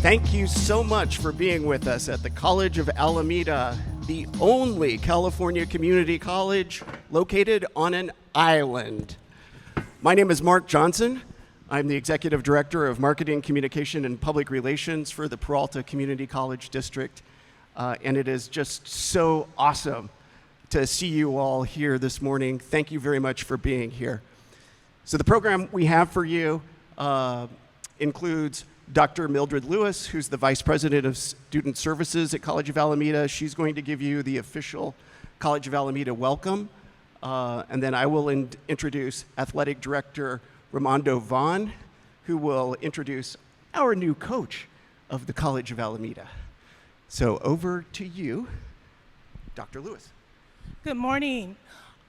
Thank you so much for being with us at the College of Alameda, the only California community college located on an island. My name is Mark Johnson. I'm the Executive Director of Marketing, Communication, and Public Relations for the Peralta Community College District. And it is just so awesome to see you all here this morning. Thank you very much for being here. So the program we have for you includes Dr. Mildred Lewis, who's the Vice President of Student Services at College of Alameda. She's going to give you the official College of Alameda welcome. And then I will introduce Athletic Director Ramando Vaughn, who will introduce our new coach of the College of Alameda. So over to you, Dr. Lewis. Good morning.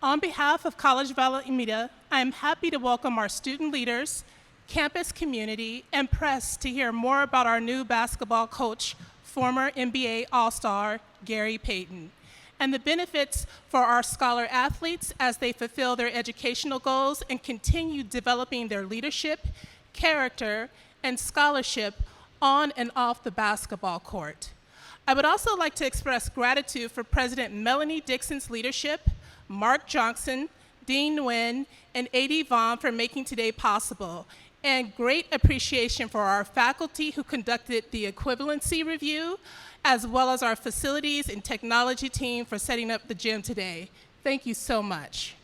On behalf of College of Alameda, I am happy to welcome our student leaders, campus community, and press to hear more about our new basketball coach, former NBA All-Star Gary Payton, and the benefits for our scholar athletes as they fulfill their educational goals and continue developing their leadership, character, and scholarship on and off the basketball court. I would also like to express gratitude for President Melanie Dixon's leadership, Mark Johnson, Dean Nguyen, and A.D. Vaughn for making today possible, and great appreciation for our faculty who conducted the equivalency review, as well as our facilities and technology team for setting up the gym today. Thank you so much.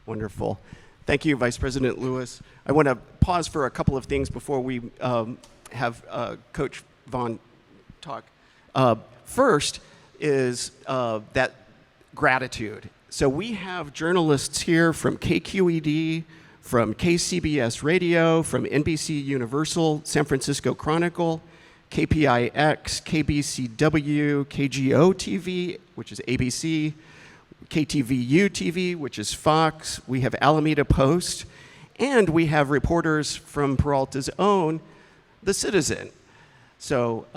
Wonderful. Thank you, Vice President Lewis. I want to pause for a couple of things before we have Coach Vaughn talk. First is that gratitude. So we have journalists here from KQED, from KCBS Radio, from NBC Universal, San Francisco Chronicle, KPIX, KBCW, KGO TV, which is ABC, KTVU TV, which is Fox. We have Alameda Post, and we have reporters from Peralta's own, The Citizen. So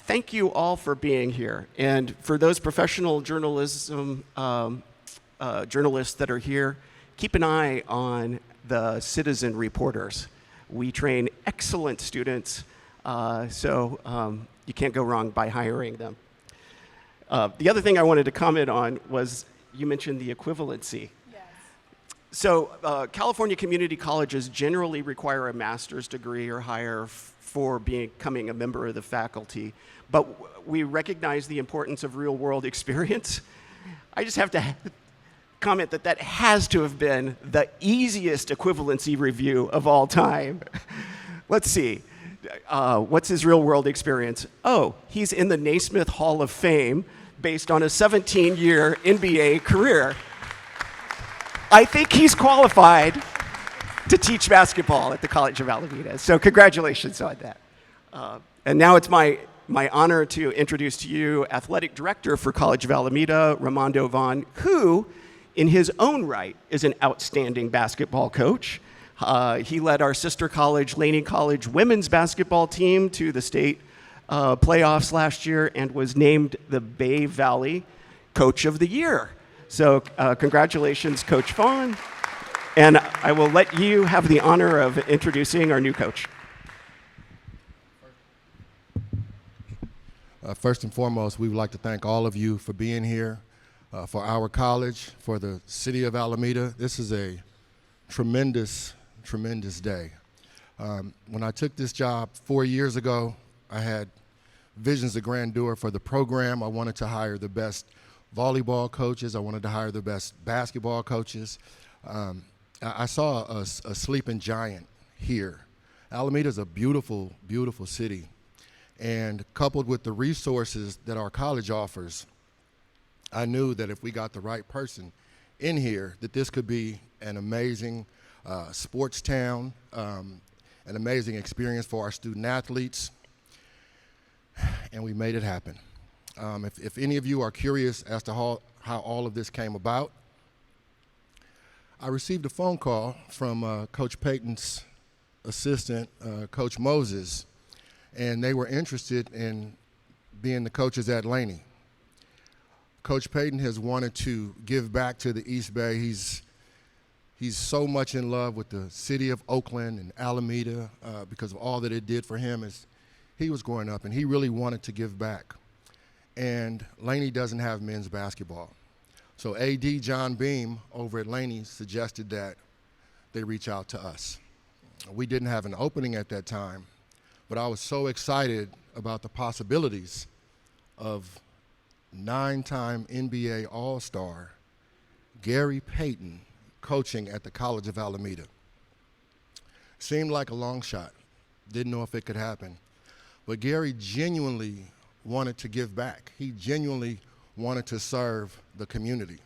thank you all for being here. And for those professional journalism journalists that are here, keep an eye on the Citizen reporters. We train excellent students, so you can't go wrong by hiring them. The other thing I wanted to comment on was you mentioned the equivalency. Yes. So California community colleges generally require a master's degree or higher for becoming a member of the faculty, but we recognize the importance of real-world experience. I just have to comment that that has to have been the easiest equivalency review of all time. Let's see. What's his real-world experience? Oh, he's in the Naismith Hall of Fame based on a 17-year NBA career. I think he's qualified to teach basketball at the College of Alameda. So congratulations on that. And now it's my honor to introduce to you Athletic Director for College of Alameda, Ramando Vaughn, who, in his own right, is an outstanding basketball coach. He led our sister college, Laney College women's basketball team to the state playoffs last year and was named the Bay Valley Coach of the Year. So congratulations, Coach Vaughn. And I will let you have the honor of introducing our new coach. First and foremost, we would like to thank all of you for being here, for our college, for the city of Alameda. This is a tremendous, tremendous day. When I took this job 4 years ago, I had visions of grandeur for the program. I wanted to hire the best volleyball coaches. I wanted to hire the best basketball coaches. I saw a sleeping giant here. Alameda is a beautiful, beautiful city. And coupled with the resources that our college offers, I knew that if we got the right person in here, that this could be an amazing sports town, an amazing experience for our student athletes, and we made it happen. If any of you are curious as to how all of this came about, I received a phone call from Coach Payton's assistant, Coach Moses, and they were interested in being the coaches at Laney. Coach Payton has wanted to give back to the East Bay. He's so much in love with the city of Oakland and Alameda because of all that it did for him as he was growing up, and he really wanted to give back. And Laney doesn't have men's basketball. So AD John Beam over at Laney suggested that they reach out to us. We didn't have an opening at that time, but I was so excited about the possibilities of 9-time NBA All-Star Gary Payton coaching at the College of Alameda. Seemed like a long shot. Didn't know if it could happen. But Gary genuinely wanted to give back. He genuinely wanted to serve the community.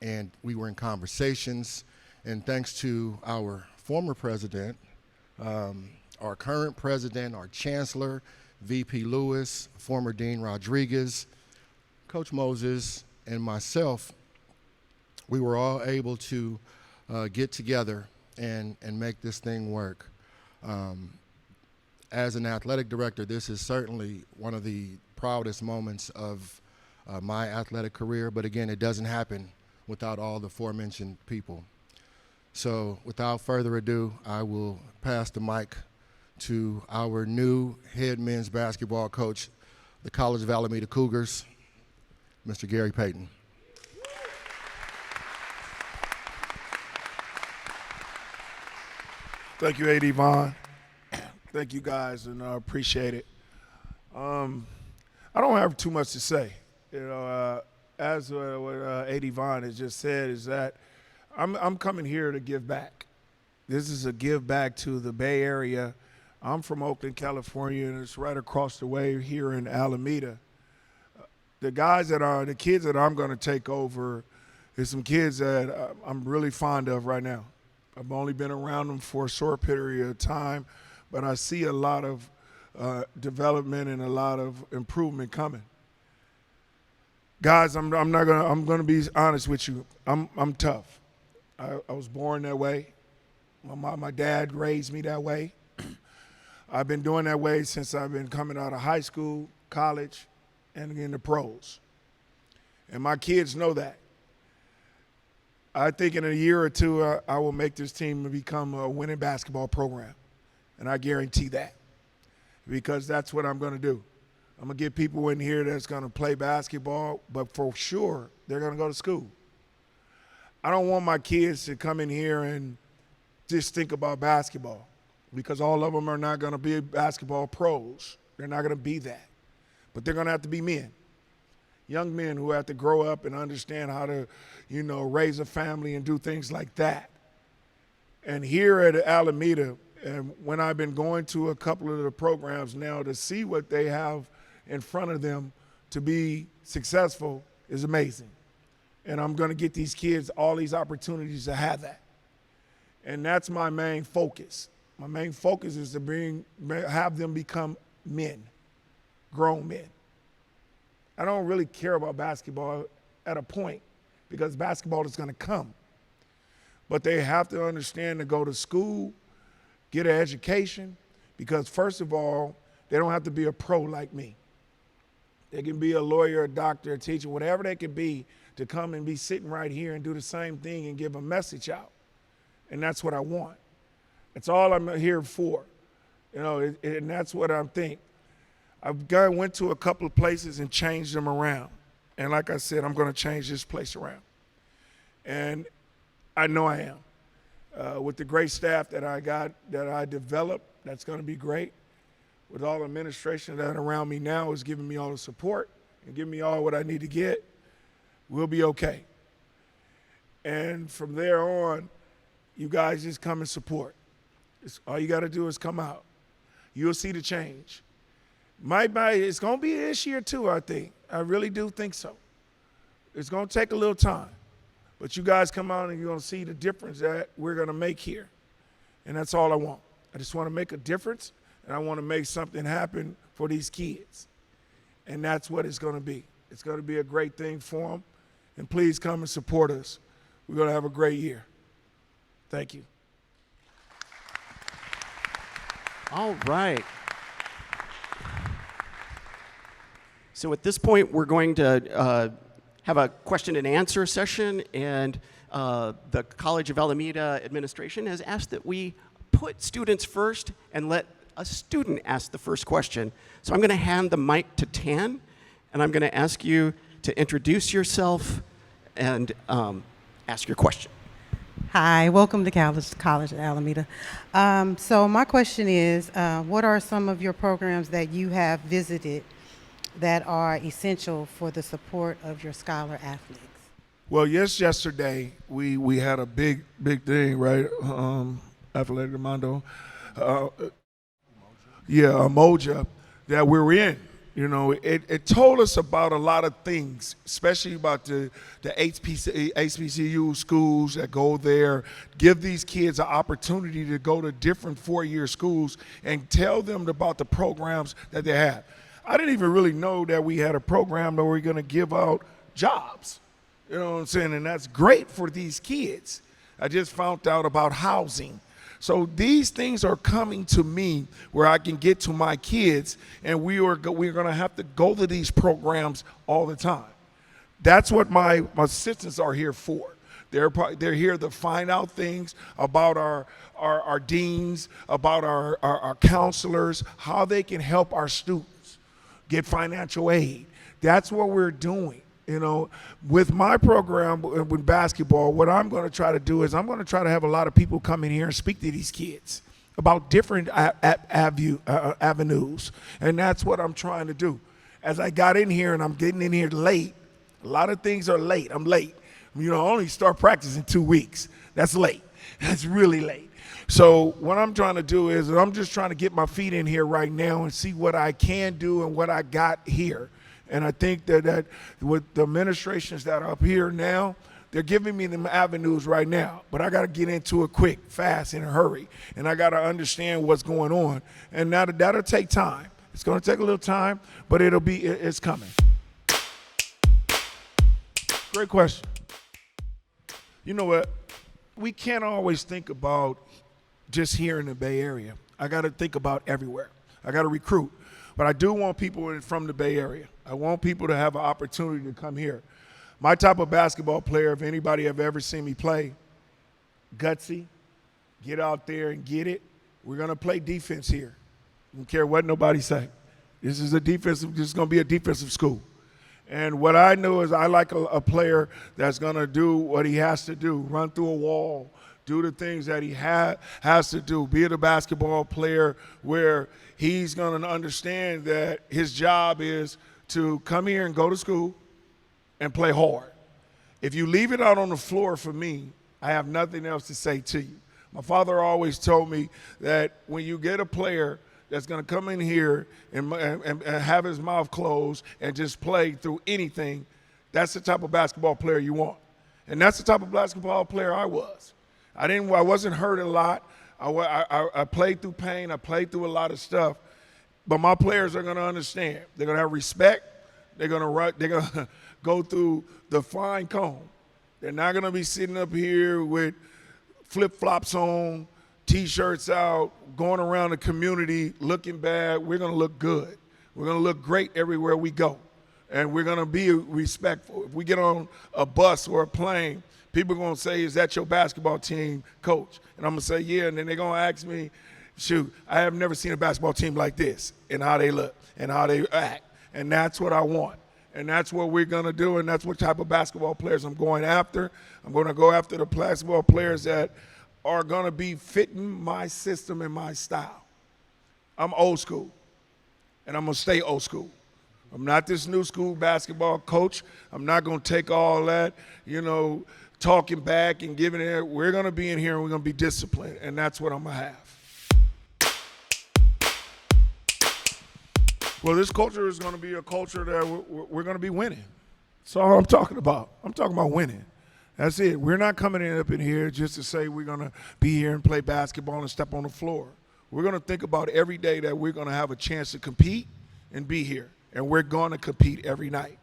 And we were in conversations, and thanks to our former president, our current president, our chancellor, VP Lewis, former Dean Rodriguez, Coach Moses, and myself, we were all able to get together and make this thing work. As an athletic director, this is certainly one of the proudest moments of my athletic career, but again, it doesn't happen without all the aforementioned people. So without further ado, I will pass the mic to our new head men's basketball coach, the College of Alameda Cougars, Mr. Gary Payton. Thank you, A.D. Vaughn. Thank you, guys, and I appreciate it. I don't have too much to say. As what A.D. Vaughn has just said, is that I'm coming here to give back. This is a give back to the Bay Area. I'm from Oakland, California, and it's right across the way here in Alameda. The kids that I'm going to take over is some kids that I'm really fond of right now. I've only been around them for a short period of time, but I see a lot of development and a lot of improvement coming. Guys, I'm gonna be honest with you. I'm tough. I was born that way. My dad raised me that way. I've been doing that way since I've been coming out of high school, college, and in the pros. And my kids know that. I think in a year or two, I will make this team become a winning basketball program. And I guarantee that, because that's what I'm going to do. I'm going to get people in here that's going to play basketball, but for sure, they're going to go to school. I don't want my kids to come in here and just think about basketball, because all of them are not going to be basketball pros. They're not going to be that. But they're going to have to be men. Young men who have to grow up and understand how to, raise a family and do things like that. And here at Alameda, and when I've been going to a couple of the programs now to see what they have in front of them to be successful is amazing. And I'm going to get these kids all these opportunities to have that. And that's my main focus. My main focus is to have them become men, grown men. I don't really care about basketball at a point, because basketball is going to come. But they have to understand to go to school, get an education, because first of all, they don't have to be a pro like me. They can be a lawyer, a doctor, a teacher, whatever they can be, to come and be sitting right here and do the same thing and give a message out. And that's what I want. That's all I'm here for. And that's what I think. Went to a couple of places and changed them around. And like I said, I'm going to change this place around. And I know I am. With the great staff that I got, that I developed, that's going to be great. With all the administration that around me now is giving me all the support and giving me all what I need to get, we'll be okay. And from there on, you guys just come and support. All you got to do is come out. You'll see the change. It's going to be this year too, I think. I really do think so. It's going to take a little time. But you guys come out and you're going to see the difference that we're going to make here. And that's all I want. I just want to make a difference, and I want to make something happen for these kids. And that's what it's going to be. It's going to be a great thing for them. And please come and support us. We're going to have a great year. Thank you. All right. So at this point, we're going to have a question and answer session, and the College of Alameda administration has asked that we put students first and let a student ask the first question. So I'm going to hand the mic to Tan, and I'm going to ask you to introduce yourself and ask your question. Hi, welcome to College of Alameda. So my question is, what are some of your programs that you have visited that are essential for the support of your scholar athletes? Well, yesterday we had a big thing, right? Athletic Mondo. Moja that we're in. You know, it told us about a lot of things, especially about the HBCU schools that go there, give these kids an opportunity to go to different four-year schools and tell them about the programs that they have. I didn't even really know that we had a program that we're going to give out jobs. You know what I'm saying? And that's great for these kids. I just found out about housing. So these things are coming to me where I can get to my kids, and we're going to have to go to these programs all the time. That's what my assistants are here for. They're here to find out things about our deans, about our counselors, how they can help our students get financial aid. That's what we're doing. You know, with my program with basketball, what I'm going to try to do is I'm going to try to have a lot of people come in here and speak to these kids about different avenues. And that's what I'm trying to do. As I got in here and I'm getting in here late, a lot of things are late. I'm late. You know, I only start practice in 2 weeks. That's late. That's really late. So what I'm trying to do is I'm just trying to get my feet in here right now and see what I can do and what I got here. And I think that with the administrations that are up here now, they're giving me them avenues right now. But I got to get into it quick, fast, in a hurry. And I got to understand what's going on. And now that'll take time. It's going to take a little time, but it's coming. Great question. You know what? We can't always think about just here in the Bay Area. I got to think about everywhere. I got to recruit. But I do want people from the Bay Area. I want people to have an opportunity to come here. My type of basketball player, if anybody have ever seen me play, gutsy, get out there and get it. We're going to play defense here. Don't care what nobody say. This is going to be a defensive school. And what I know is I like a player that's going to do what he has to do, run through a wall, do the things that he has to do, be a basketball player where he's going to understand that his job is to come here and go to school and play hard. If you leave it out on the floor for me, I have nothing else to say to you. My father always told me that when you get a player that's going to come in here and have his mouth closed and just play through anything, that's the type of basketball player you want. And that's the type of basketball player I was. I wasn't hurt a lot. I played through pain. I played through a lot of stuff. But my players are going to understand. They're going to have respect. They're going to go through the fine comb. They're not going to be sitting up here with flip-flops on, T-shirts out, going around the community looking bad. We're going to look good. We're going to look great everywhere we go. And we're going to be respectful. If we get on a bus or a plane, people are going to say, is that your basketball team coach? And I'm going to say, yeah. And then they're going to ask me, shoot, I have never seen a basketball team like this and how they look and how they act. And that's what I want. And that's what we're going to do, and that's what type of basketball players I'm going after. I'm going to go after the basketball players that are going to be fitting my system and my style. I'm old school, and I'm going to stay old school. I'm not this new school basketball coach. I'm not going to take all that, talking back and giving it. We're going to be in here, and we're going to be disciplined, and that's what I'm going to have. Well, this culture is going to be a culture that we're going to be winning. That's all I'm talking about. I'm talking about winning. That's it. We're not coming up in here just to say we're going to be here and play basketball and step on the floor. We're going to think about every day that we're going to have a chance to compete and be here. And we're going to compete every night.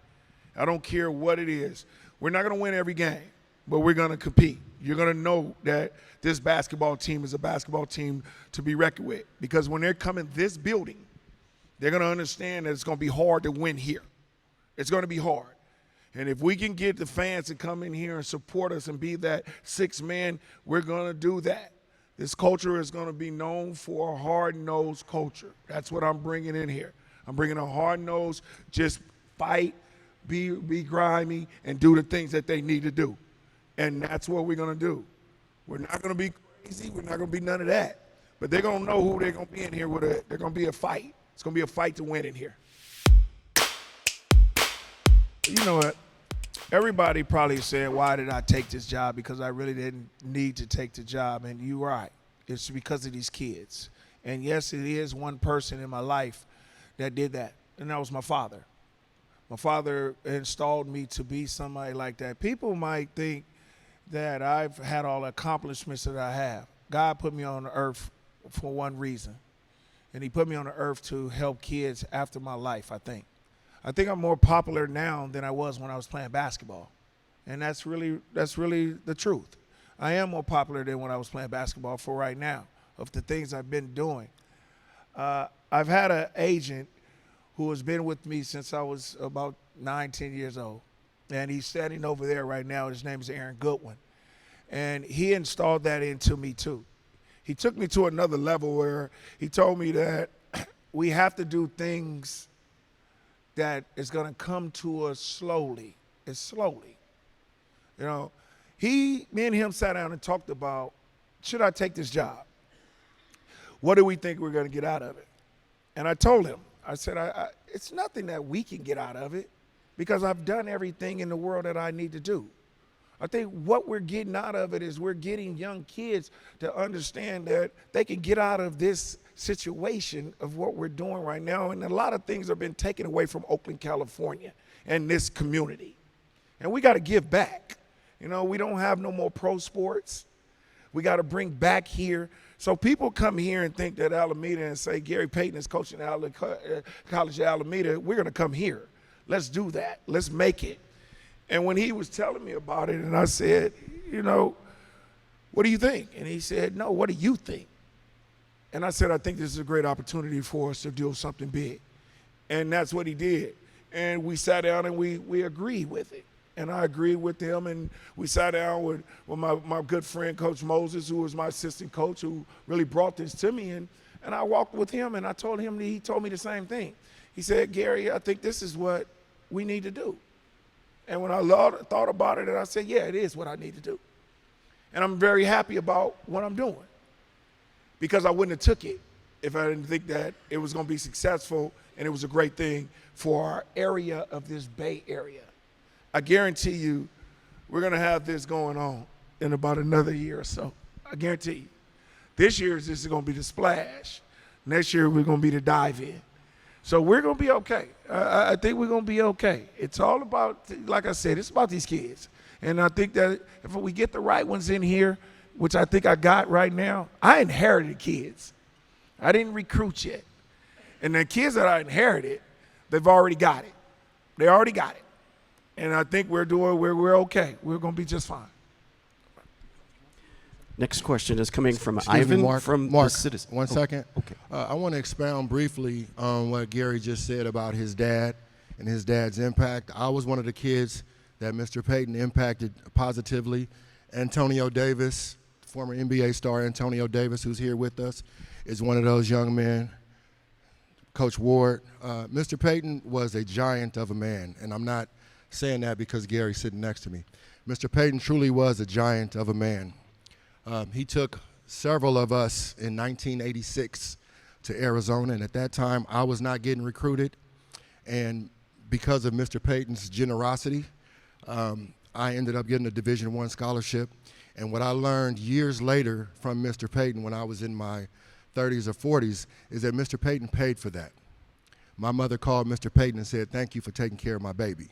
I don't care what it is. We're not going to win every game, but we're going to compete. You're going to know that this basketball team is a basketball team to be reckoned with. Because when they're coming this building, they're going to understand that it's going to be hard to win here. It's going to be hard. And if we can get the fans to come in here and support us and be that sixth man, we're going to do that. This culture is going to be known for a hard-nosed culture. That's what I'm bringing in here. I'm bringing a hard-nosed, just fight, be grimy, and do the things that they need to do. And that's what we're going to do. We're not going to be crazy. We're not going to be none of that. But they're going to know who they're going to be in here with. They're going to be a fight. It's going to be a fight to win in here. You know what? Everybody probably said, why did I take this job? Because I really didn't need to take the job. And you're right. It's because of these kids. And yes, it is one person in my life that did that. And that was my father. My father installed me to be somebody like that. People might think that I've had all the accomplishments that I have. God put me on the earth for one reason. And he put me on the earth to help kids after my life, I think. I think I'm more popular now than I was when I was playing basketball. And that's really the truth. I am more popular than when I was playing basketball for right now, of the things I've been doing. I've had an agent who has been with me since I was about 9, 10 years old. And he's standing over there right now. His name is Aaron Goodwin. And he installed that into me too. He took me to another level where he told me that we have to do things that is going to come to us slowly. It's slowly. You know, me and him sat down and talked about, should I take this job? What do we think we're going to get out of it? And I told him, I said, it's nothing that we can get out of it because I've done everything in the world that I need to do. I think what we're getting out of it is we're getting young kids to understand that they can get out of this situation of what we're doing right now. And a lot of things have been taken away from Oakland, California and this community. And we got to give back. You know, we don't have no more pro sports. We got to bring back here. So people come here and think that Alameda and say Gary Payton is coaching College of Alameda. We're going to come here. Let's do that. Let's make it. And when he was telling me about it, and I said, you know, what do you think? And he said, no, what do you think? And I said, I think this is a great opportunity for us to do something big. And that's what he did. And we sat down and we agreed with it. And I agreed with him, and we sat down with my good friend, Coach Moses, who was my assistant coach, who really brought this to me. And I walked with him, and I told him, he told me the same thing. He said, Gary, I think this is what we need to do. And when I thought about it, and I said, yeah, it is what I need to do. And I'm very happy about what I'm doing because I wouldn't have took it if I didn't think that it was going to be successful and it was a great thing for our area of this Bay Area. I guarantee you we're going to have this going on in about another year or so. I guarantee you. This year, this is going to be the splash. Next year, we're going to be the dive in. So we're going to be okay. I think we're going to be okay. It's all about, like I said, it's about these kids. And I think that if we get the right ones in here, which I think I got right now, I inherited kids. I didn't recruit yet. And the kids that I inherited, they've already got it. They already got it. And I think we're okay. We're going to be just fine. Next question is coming from Excuse Ivan me, Mark, from Mark, the Citizen. One second. Okay. I want to expound briefly on what Gary just said about his dad and his dad's impact. I was one of the kids that Mr. Payton impacted positively. Antonio Davis, former NBA star Antonio Davis, who's here with us, is one of those young men. Coach Ward, Mr. Payton was a giant of a man, and I'm not saying that because Gary's sitting next to me. Mr. Payton truly was a giant of a man. He took several of us in 1986 to Arizona, and at that time, I was not getting recruited. And because of Mr. Payton's generosity, I ended up getting a Division I scholarship. And what I learned years later from Mr. Payton when I was in my 30s or 40s is that Mr. Payton paid for that. My mother called Mr. Payton and said, thank you for taking care of my baby,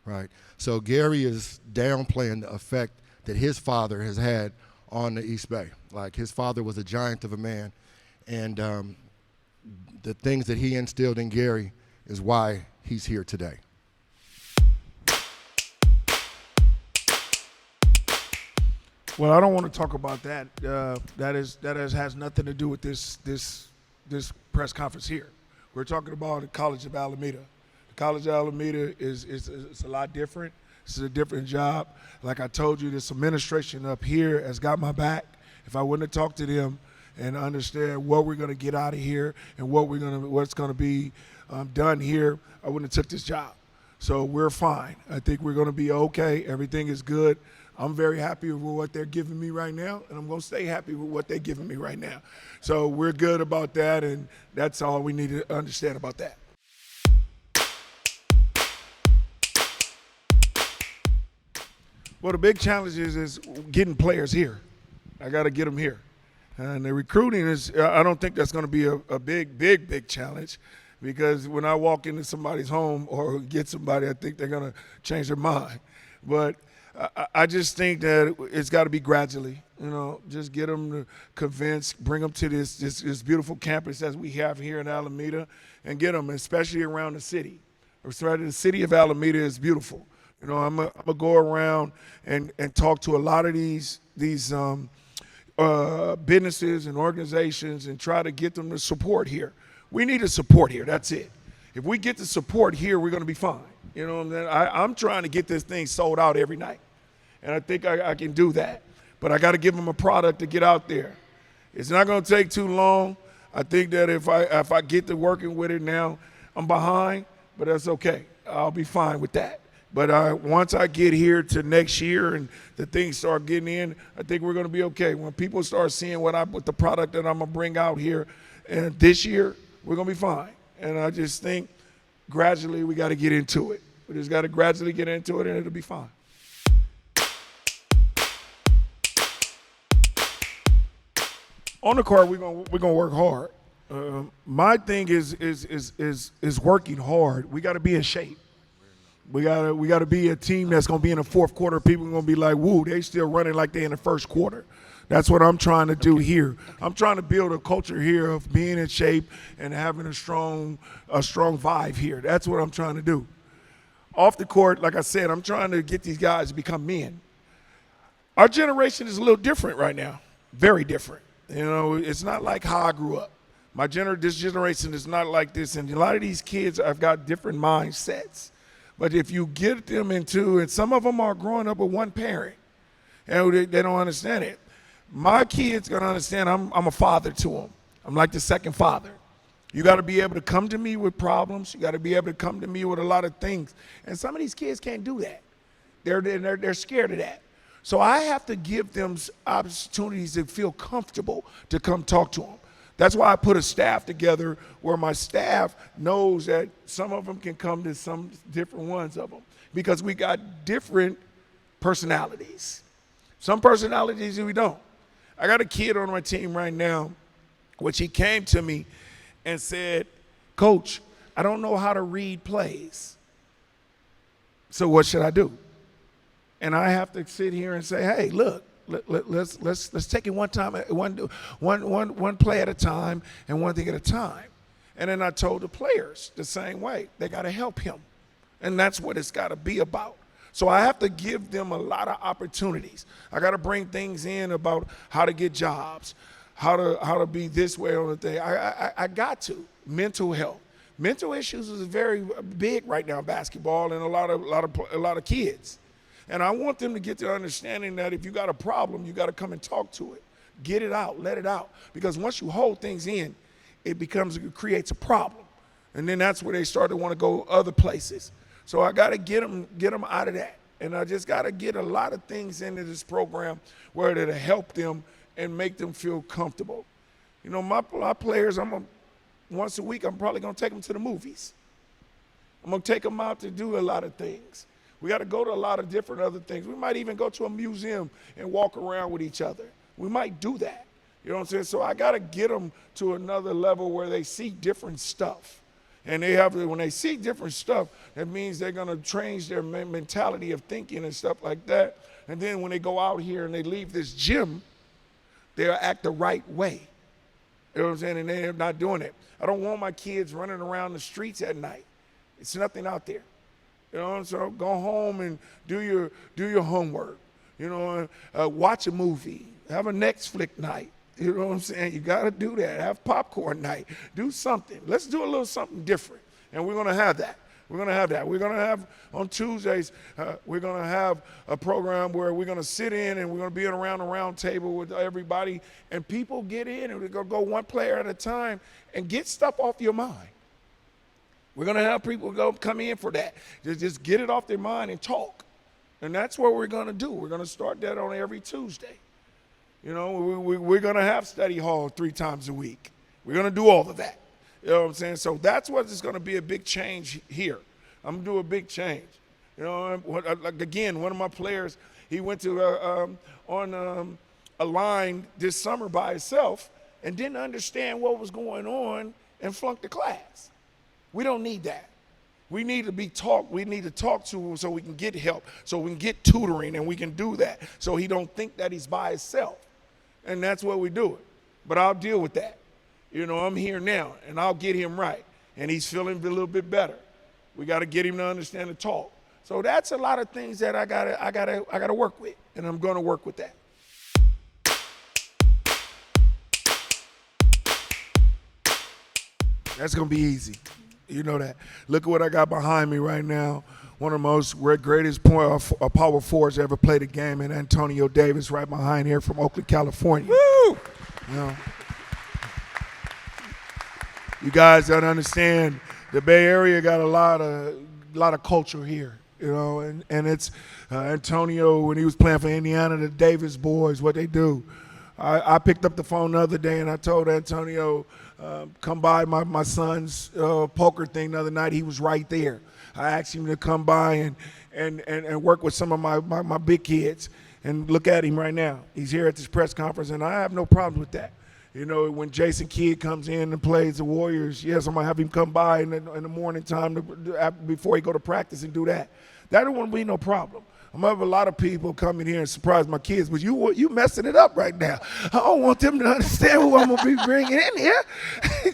right? So Gary is downplaying the effect that his father has had on the East Bay. Like, his father was a giant of a man, and the things that he instilled in Gary is why he's here today. Well, I don't want to talk about that. That has nothing to do with this press conference here. We're talking about the College of Alameda. The College of Alameda is a lot different. This is a different job. Like I told you, this administration up here has got my back, if I wouldn't have talked to them and understand what we're going to get out of here and what's going to be done here, I wouldn't have took this job. So we're fine. I think we're going to be okay. Everything is good. I'm very happy with what they're giving me right now, and I'm going to stay happy with what they're giving me right now. So we're good about that, and that's all we need to understand about that. Well, the big challenge is getting players here. I got to get them here. And the recruiting I don't think that's going to be a big challenge, because when I walk into somebody's home or get somebody, I think they're going to change their mind. But I just think that it's got to be gradually, just get them to convince, bring them to this beautiful campus that we have here in Alameda, and get them, especially around the city. The city of Alameda is beautiful. I'm gonna go around and talk to a lot of these businesses and organizations and try to get them to support here. We need to support here. That's it. If we get the support here, we're going to be fine. I'm trying to get this thing sold out every night, and I think I can do that. But I got to give them a product to get out there. It's not going to take too long. I think that if I get to working with it now, I'm behind, but that's okay. I'll be fine with that. But once I get here to next year and the things start getting in, I think we're going to be okay. When people start seeing what the product that I'm going to bring out here, and this year, we're going to be fine. And I just think gradually we got to get into it. We just got to gradually get into it, and it'll be fine. On the court, we're gonna work hard. My thing is working hard. We got to be in shape. We gotta be a team that's gonna be in the fourth quarter. People are gonna be like, "Woo, they still running like they in the first quarter." That's what I'm trying to do here. I'm trying to build a culture here of being in shape and having a strong vibe here. That's what I'm trying to do. Off the court, like I said, I'm trying to get these guys to become men. Our generation is a little different right now, very different. It's not like how I grew up. This generation is not like this, and a lot of these kids have got different mindsets. But if you get them into, and some of them are growing up with one parent, and they don't understand it. My kids gonna understand I'm a father to them. I'm like the second father. You got to be able to come to me with problems. You got to be able to come to me with a lot of things. And some of these kids can't do that. They're scared of that. So I have to give them opportunities to feel comfortable to come talk to them. That's why I put a staff together where my staff knows that some of them can come to some different ones of them, because we got different personalities. Some personalities we don't. I got a kid on my team right now, which he came to me and said, "Coach, I don't know how to read plays. So what should I do?" And I have to sit here and say, "Hey, look, let's take it one play at a time and one thing at a time." And then I told the players the same way. They got to help him, and that's what it's got to be about. So I have to give them a lot of opportunities. I got to bring things in about how to get jobs, how to be this way on the thing. I got to. Mental health. Mental issues is very big right now in basketball, and a lot of kids. And I want them to get the understanding that if you got a problem, you got to come and talk to it. Get it out, let it out. Because once you hold things in, it creates a problem. And then that's where they start to want to go other places. So I got to get them out of that. And I just got to get a lot of things into this program where it'll help them and make them feel comfortable. My players, once a week, I'm probably going to take them to the movies. I'm going to take them out to do a lot of things. We got to go to a lot of different other things. We might even go to a museum and walk around with each other. We might do that. You know what I'm saying? So I got to get them to another level where they see different stuff. And when they see different stuff, that means they're going to change their mentality of thinking and stuff like that. And then when they go out here and they leave this gym, they'll act the right way. You know what I'm saying? And they're not doing it. I don't want my kids running around the streets at night. It's nothing out there. So go home and do your homework. Watch a movie. Have a Netflix night. You know what I'm saying? You got to do that. Have popcorn night. Do something. Let's do a little something different. And we're going to have that. We're going to have that. We're going to have, on Tuesdays, we're going to have a program where we're going to sit in and we're going to be around a round table with everybody, and people get in and we're going to go one player at a time and get stuff off your mind. We're going to have people come in for that. Just get it off their mind and talk. And that's what we're going to do. We're going to start that on every Tuesday. You know, we're going to have study hall 3 times a week. We're going to do all of that. You know what I'm saying? So that's what is going to be a big change here. I'm going to do a big change. You know, like again, one of my players, he went to on a line this summer by himself and didn't understand what was going on and flunked the class. We don't need that. We need to be taught. We need to talk to him so we can get help, so we can get tutoring, and we can do that so he don't think that he's by himself. And that's what we do it. But I'll deal with that. You know, I'm here now, and I'll get him right. And he's feeling a little bit better. We got to get him to understand and talk. So that's a lot of things that I gotta work with, and I'm going to work with that. That's going to be easy. You know that. Look at what I got behind me right now. One of the most greatest power forwards ever played a game, and Antonio Davis right behind here from Oakland, California. Woo! You know, you guys don't understand. The Bay Area got a lot of culture here, you know, and it's Antonio, when he was playing for Indiana, the Davis boys, what they do. I picked up the phone the other day and I told Antonio, come by my son's poker thing the other night. He was right there. I asked him to come by and work with some of my big kids, and look at him right now. He's here at this press conference, and I have no problem with that. You know, when Jason Kidd comes in and plays the Warriors, yes, I'm going to have him come by in the morning time before he go to practice and do that. That don't be no problem. I'm going to have a lot of people coming here and surprise my kids, but you messing it up right now. I don't want them to understand who I'm going to be bringing in here.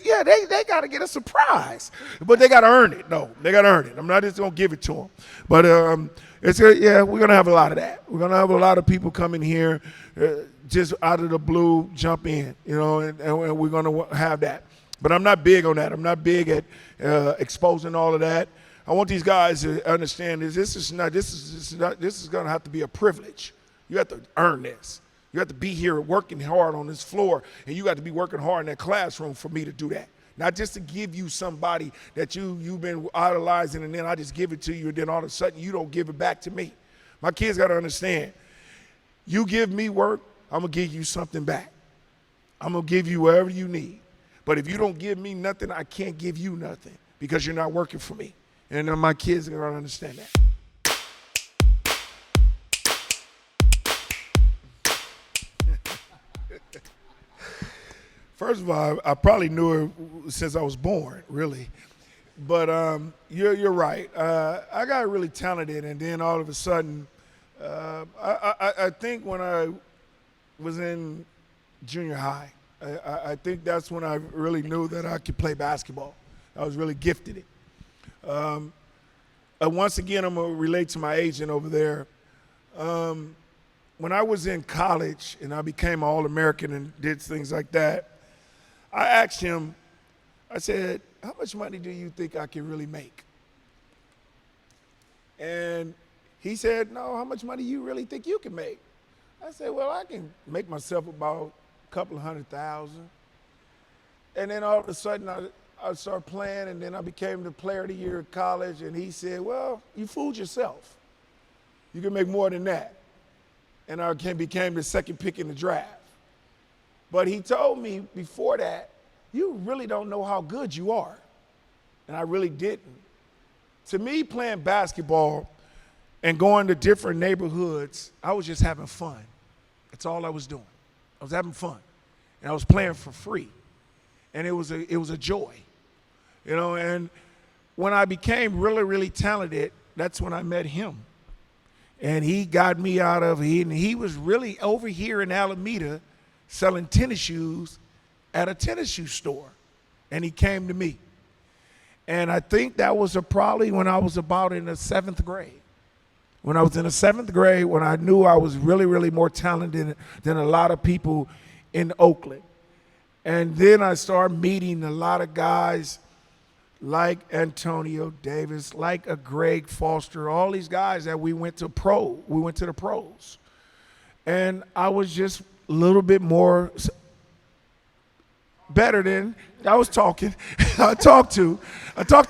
Yeah, they got to get a surprise, but they got to earn it. No, they got to earn it. I'm not just going to give it to them. But we're going to have a lot of that. We're going to have a lot of people coming here just out of the blue, jump in, you know, and we're going to have that. But I'm not big on that. I'm not big at exposing all of that. I want these guys to understand this is going to have to be a privilege. You have to earn this. You have to be here working hard on this floor, and you got to be working hard in that classroom for me to do that. Not just to give you somebody that you've been idolizing, and then I just give it to you, and then all of a sudden you don't give it back to me. My kids got to understand, you give me work, I'm going to give you something back. I'm going to give you whatever you need. But if you don't give me nothing, I can't give you nothing because you're not working for me. And my kids are going to understand that. First of all, I probably knew her since I was born, really. But you're right. I got really talented, and then all of a sudden, I think when I was in junior high, I think that's when I really knew that I could play basketball. I was really gifted it. Once again, I'm going to relate to my agent over there. When I was in college and I became an All-American and did things like that, I asked him, I said, how much money do you think I can really make? And he said, no, how much money you really think you can make? I said, well, I can make myself about a couple of $100,000. And then all of a sudden, I started playing, and then I became the player of the year at college, and he said, well, you fooled yourself. You can make more than that. And I became the second pick in the draft. But he told me before that, you really don't know how good you are. And I really didn't. To me, playing basketball and going to different neighborhoods, I was just having fun. That's all I was doing. I was having fun. And I was playing for free. And it was a joy. You know, and when I became really, really talented, that's when I met him. And he got me out of it. And he was really over here in Alameda selling tennis shoes at a tennis shoe store. And he came to me. And I think that was probably when I was about in the 7th grade. When I was in the 7th grade, when I knew I was really, really more talented than a lot of people in Oakland. And then I started meeting a lot of guys like Antonio Davis, like a Greg Foster, all these guys that we went to the pros. And I was just a little bit more better than I was talking. I talked a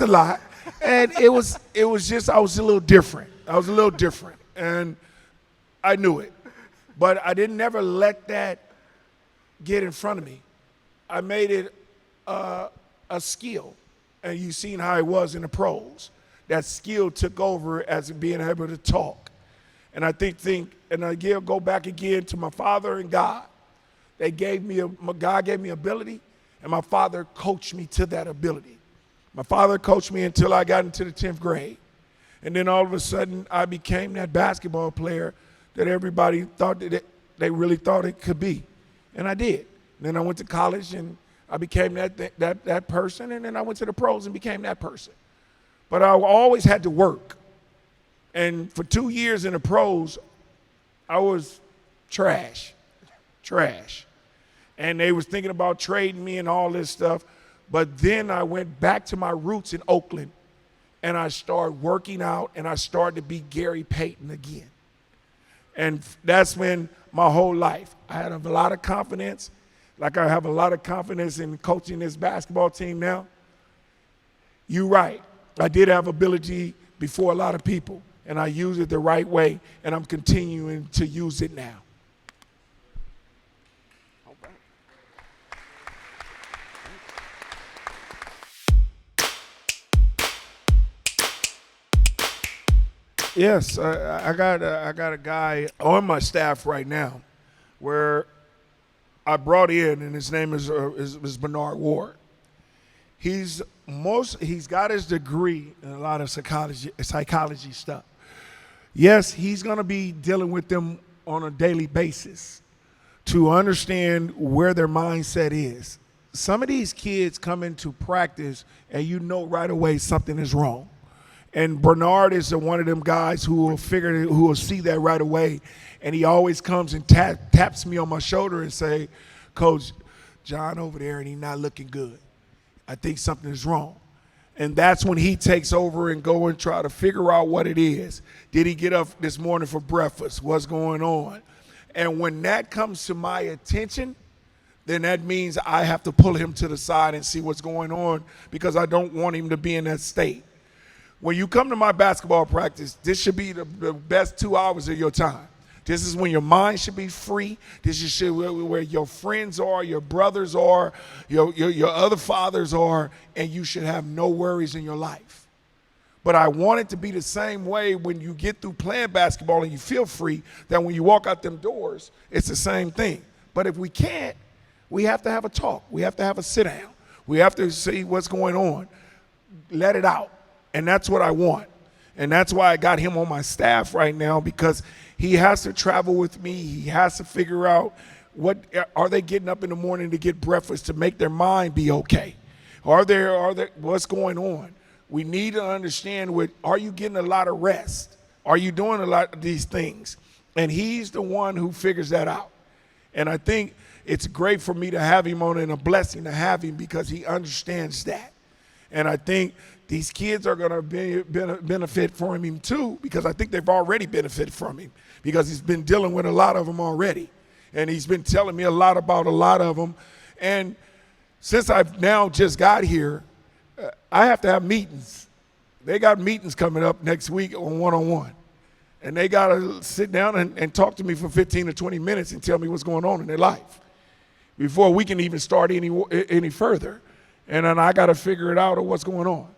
lot. And it was just, I was a little different. And I knew it. But I didn't never let that get in front of me. I made it a skill. And you've seen how it was in the pros. That skill took over as being able to talk. And I and again, go back again to my father and God. God gave me ability, and my father coached me to that ability. My father coached me until I got into the 10th grade. And then all of a sudden, I became that basketball player that everybody thought that they really thought it could be. And I did. And then I went to college, and I became that person, and then I went to the pros and became that person. But I always had to work. And for 2 years in the pros, I was trash. And they was thinking about trading me and all this stuff. But then I went back to my roots in Oakland, and I started working out, and I started to be Gary Payton again. And that's when my whole life, I had a lot of confidence. Like I have a lot of confidence in coaching this basketball team now. You're right. I did have ability before a lot of people, and I used it the right way, and I'm continuing to use it now. Yes, I got a guy on my staff right now where I brought in, and his name is Bernard Ward. He's got his degree in a lot of psychology stuff. Yes, he's going to be dealing with them on a daily basis to understand where their mindset is. Some of these kids come into practice and you know right away something is wrong. And Bernard is one of them guys who will see that right away. And he always comes and taps me on my shoulder and say, Coach, John over there, and he's not looking good. I think something is wrong. And that's when he takes over and go and try to figure out what it is. Did he get up this morning for breakfast? What's going on? And when that comes to my attention, then that means I have to pull him to the side and see what's going on, because I don't want him to be in that state. When you come to my basketball practice, this should be the best 2 hours of your time. This is when your mind should be free. This is where your friends are, your brothers are, your other fathers are, and you should have no worries in your life. But I want it to be the same way when you get through playing basketball and you feel free, that when you walk out them doors, it's the same thing. But if we can't, we have to have a talk. We have to have a sit down. We have to see what's going on. Let it out. And that's what I want. And that's why I got him on my staff right now, because he has to travel with me. He has to figure out are they getting up in the morning to get breakfast to make their mind be okay? Are there what's going on? We need to understand are you getting a lot of rest? Are you doing a lot of these things? And he's the one who figures that out. And I think it's great for me to have him on, and a blessing to have him, because he understands that. And I think these kids are going to benefit from him too, because I think they've already benefited from him, because he's been dealing with a lot of them already. And he's been telling me a lot about a lot of them. And since I've now just got here, I have to have meetings. They got meetings coming up next week on one-on-one. And they got to sit down and talk to me for 15 to 20 minutes and tell me what's going on in their life before we can even start any further. And then I got to figure it out of what's going on.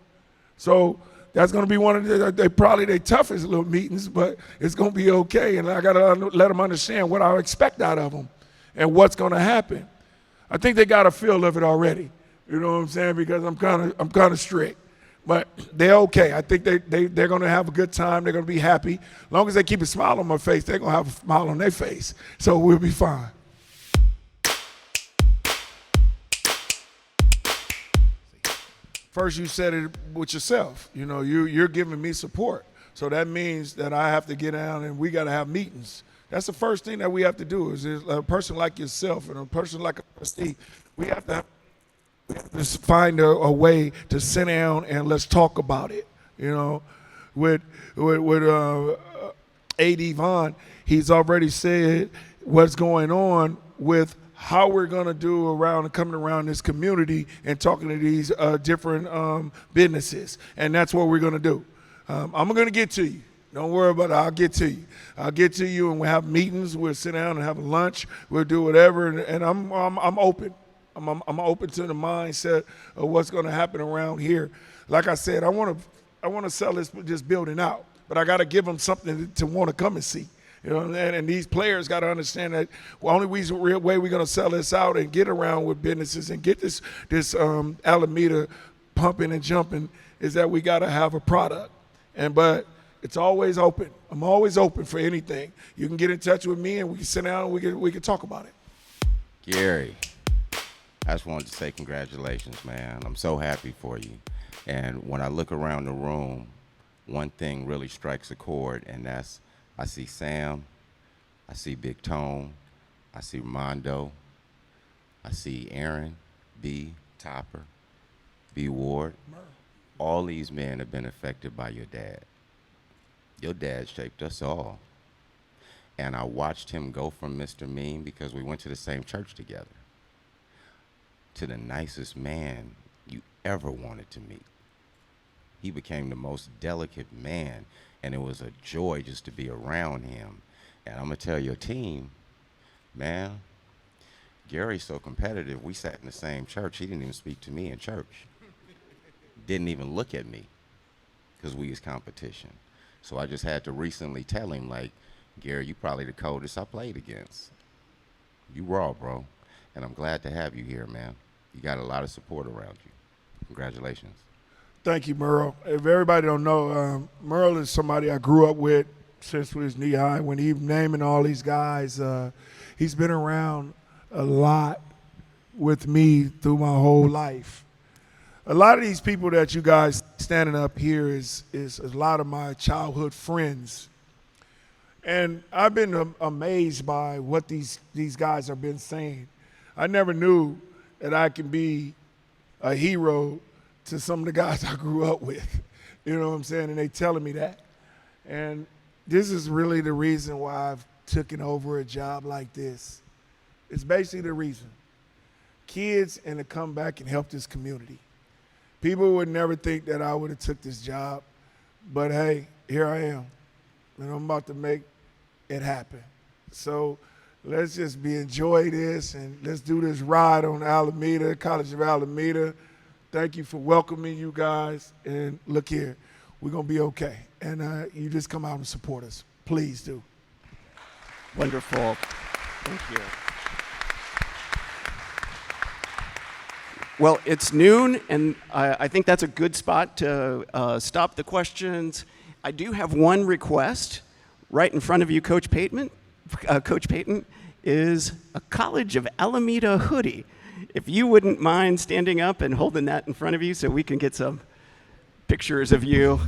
So that's going to be one of their toughest little meetings, but it's going to be okay. And I got to let them understand what I expect out of them and what's going to happen. I think they got a feel of it already. You know what I'm saying? Because I'm kind of strict. But they're okay. I think they're going to have a good time. They're going to be happy. As long as they keep a smile on my face, they're going to have a smile on their face. So we'll be fine. First, you said it with yourself. You know, you're giving me support. So that means that I have to get down and we got to have meetings. That's the first thing that we have to do is a person like yourself and a person like a trustee, we have to have just find a way to sit down and let's talk about it. You know, with A.D. Vaughn, he's already said what's going on with how we're going to do around and coming around this community and talking to these different businesses. And that's what we're going to do. I'm going to get to you. Don't worry about it. I'll get to you. I'll get to you, and we'll have meetings. We'll sit down and have a lunch. We'll do whatever, and I'm open. I'm open to the mindset of what's going to happen around here. Like I said, I want to sell this building out, but I got to give them something to want to come and see. You know, and these players got to understand that the only way we're going to sell this out and get around with businesses and get this Alameda pumping and jumping is that we got to have a product. But it's always open. I'm always open for anything. You can get in touch with me, and we can sit down and we can talk about it. Gary, I just wanted to say congratulations, man. I'm so happy for you. And when I look around the room, one thing really strikes a chord, and that's I see Sam, I see Big Tone, I see Mondo, I see Aaron, B, Topper, B Ward. All these men have been affected by your dad. Your dad shaped us all. And I watched him go from Mr. Mean, because we went to the same church together, to the nicest man you ever wanted to meet. He became the most delicate man, and it was a joy just to be around him. And I'm gonna tell your team, man, Gary's so competitive. We sat in the same church. He didn't even speak to me in church. Didn't even look at me, because we was competition. So I just had to recently tell him, like, Gary, you probably the coldest I played against. You raw, bro. And I'm glad to have you here, man. You got a lot of support around you. Congratulations. Thank you, Merle. If everybody don't know, Merle is somebody I grew up with since we was knee high. When he naming all these guys, he's been around a lot with me through my whole life. A lot of these people that you guys standing up here is a lot of my childhood friends. And I've been amazed by what these guys have been saying. I never knew that I can be a hero to some of the guys I grew up with. You know what I'm saying? And they telling me that. And this is really the reason why I've taken over a job like this. It's basically the reason. Kids and to come back and help this community. People would never think that I would have took this job, but hey, here I am. And I'm about to make it happen. So let's just enjoy this, and let's do this ride on Alameda, College of Alameda. Thank you for welcoming you guys. And look here, we're going to be okay. And you just come out and support us. Please do. Wonderful. Thank you. Well, it's noon, and I think that's a good spot to stop the questions. I do have one request. Right in front of you, Coach Payton, is a College of Alameda hoodie. If you wouldn't mind standing up and holding that in front of you so we can get some pictures of you.